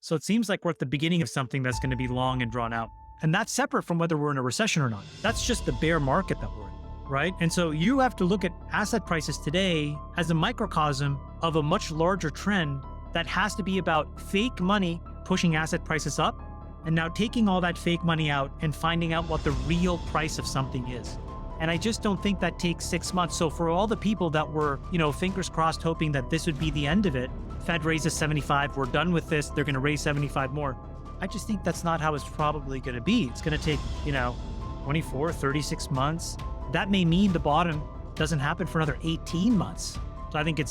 So it seems like we're at the beginning of something that's going to be long and drawn out. And that's separate from whether we're in a recession or not. That's just the bear market that we're in, right? And so you have to look at asset prices today as a microcosm of a much larger trend that has to be about fake money pushing asset prices up, and now taking all that fake money out and finding out what the real price of something is. And I just don't think that takes 6 months. So for all the people that were, fingers crossed, hoping that this would be the end of it, Fed raises 75, we're done with this, they're going to raise 75 more. I just think that's not how it's probably going to be. It's going to take, 24, 36 months. That may mean the bottom doesn't happen for another 18 months. So I think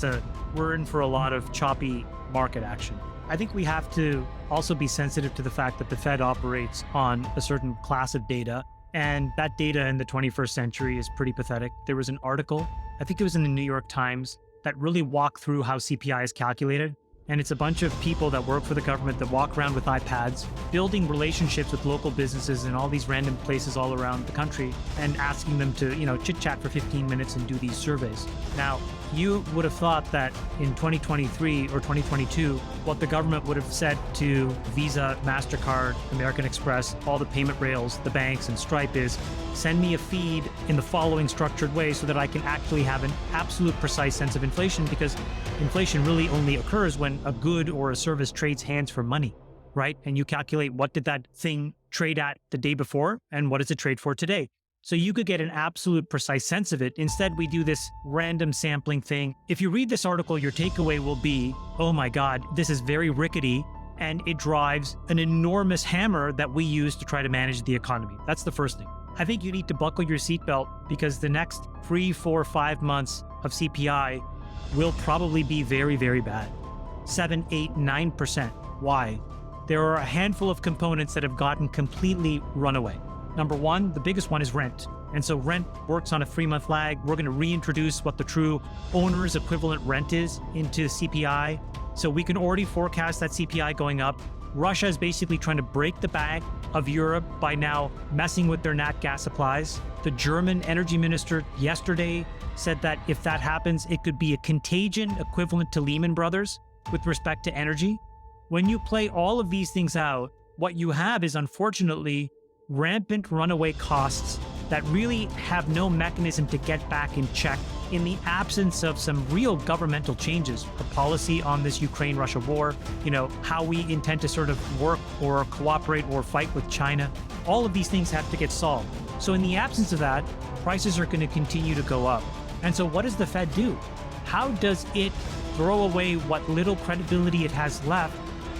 we're in for a lot of choppy market action. I think we have to also be sensitive to the fact that the Fed operates on a certain class of data, and that data in the 21st century is pretty pathetic. There was an article, I think it was in the New York Times, that really walked through how CPI is calculated. And it's a bunch of people that work for the government that walk around with iPads, building relationships with local businesses in all these random places all around the country and asking them to, chit chat for 15 minutes and do these surveys. Now, you would have thought that in 2023 or 2022, what the government would have said to Visa, MasterCard, American Express, all the payment rails, the banks and Stripe is, send me a feed in the following structured way so that I can actually have an absolute precise sense of inflation, because inflation really only occurs when a good or a service trades hands for money, right? And you calculate what did that thing trade at the day before and what does it trade for today? So you could get an absolute precise sense of it. Instead, we do this random sampling thing. If you read this article, your takeaway will be, oh my God, this is very rickety, and it drives an enormous hammer that we use to try to manage the economy. That's the first thing. I think you need to buckle your seatbelt, because the next 3, 4, 5 months of CPI will probably be very, very bad. 7, 8, 9%. Why? There are a handful of components that have gotten completely runaway. Number one, the biggest one is rent. And so rent works on a 3-month lag. We're going to reintroduce what the true owner's equivalent rent is into CPI. So we can already forecast that CPI going up. Russia is basically trying to break the back of Europe by now messing with their nat gas supplies. The German energy minister yesterday said that if that happens, it could be a contagion equivalent to Lehman Brothers with respect to energy. When you play all of these things out, what you have is, unfortunately, rampant runaway costs that really have no mechanism to get back in check in the absence of some real governmental changes, the policy on this Ukraine-Russia war, how we intend to sort of work or cooperate or fight with China. All of these things have to get solved. So in the absence of that, prices are going to continue to go up. And so what does the Fed do? How does it throw away what little credibility it has left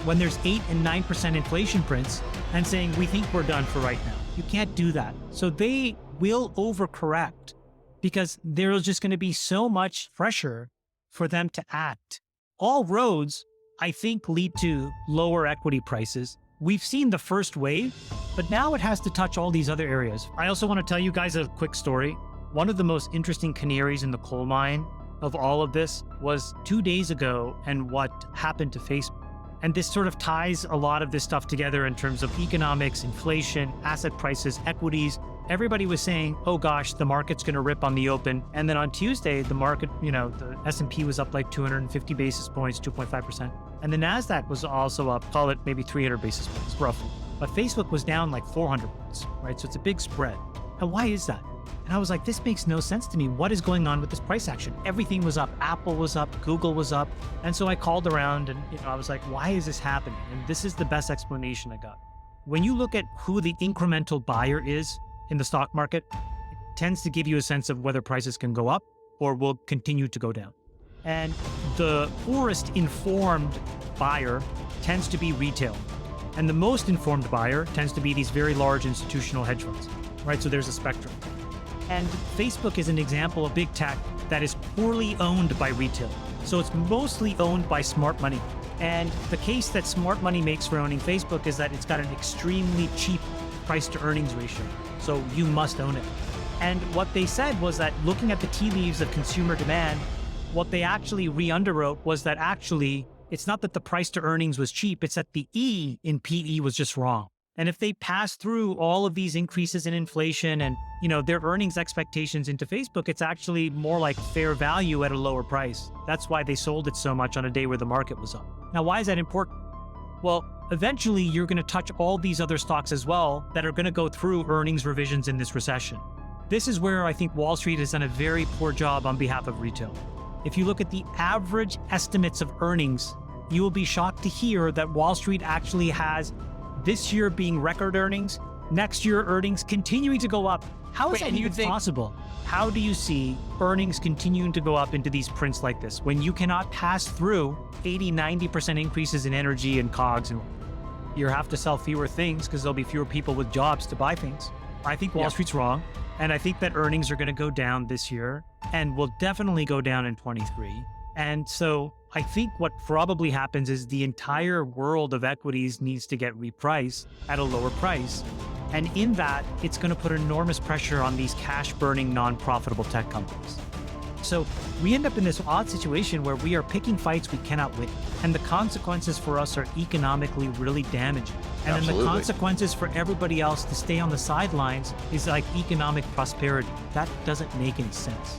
when there's 8 and 9% inflation prints and saying, we think we're done for right now? You can't do that. So they will overcorrect because there's just going to be so much pressure for them to act. All roads, I think, lead to lower equity prices. We've seen the first wave, but now it has to touch all these other areas. I also want to tell you guys a quick story. One of the most interesting canaries in the coal mine of all of this was 2 days ago and what happened to Facebook. And this sort of ties a lot of this stuff together in terms of economics, inflation, asset prices, equities. Everybody was saying, oh gosh, the market's going to rip on the open. And then on Tuesday, the market, the S&P was up like 250 basis points, 2.5%. And the NASDAQ was also up, call it maybe 300 basis points, roughly. But Facebook was down like 400 points, right? So it's a big spread. And why is that? And I was like, this makes no sense to me. What is going on with this price action? Everything was up. Apple was up. Google was up. And so I called around and I was like, why is this happening? And this is the best explanation I got. When you look at who the incremental buyer is in the stock market, it tends to give you a sense of whether prices can go up or will continue to go down. And the poorest informed buyer tends to be retail. And the most informed buyer tends to be these very large institutional hedge funds, right? So there's a spectrum. And Facebook is an example of big tech that is poorly owned by retail. So it's mostly owned by smart money. And the case that smart money makes for owning Facebook is that it's got an extremely cheap price to earnings ratio. So you must own it. And what they said was that looking at the tea leaves of consumer demand, what they actually re-underwrote was that actually it's not that the price to earnings was cheap, it's that the E in PE was just wrong. And if they pass through all of these increases in inflation and, their earnings expectations into Facebook, it's actually more like fair value at a lower price. That's why they sold it so much on a day where the market was up. Now, why is that important? Well, eventually you're going to touch all these other stocks as well that are going to go through earnings revisions in this recession. This is where I think Wall Street has done a very poor job on behalf of retail. If you look at the average estimates of earnings, you will be shocked to hear that Wall Street actually has this year being record earnings, next year earnings continuing to go up. How is that even possible? How do you see earnings continuing to go up into these prints like this when you cannot pass through 80, 90% increases in energy and COGS? And you have to sell fewer things because there'll be fewer people with jobs to buy things. I think Wall Street's wrong. And I think that earnings are going to go down this year and will definitely go down in 23. And so I think what probably happens is the entire world of equities needs to get repriced at a lower price. And in that, it's going to put enormous pressure on these cash-burning, non-profitable tech companies. So we end up in this odd situation where we are picking fights we cannot win. And the consequences for us are economically really damaging. And then the consequences for everybody else to stay on the sidelines is like economic prosperity. That doesn't make any sense.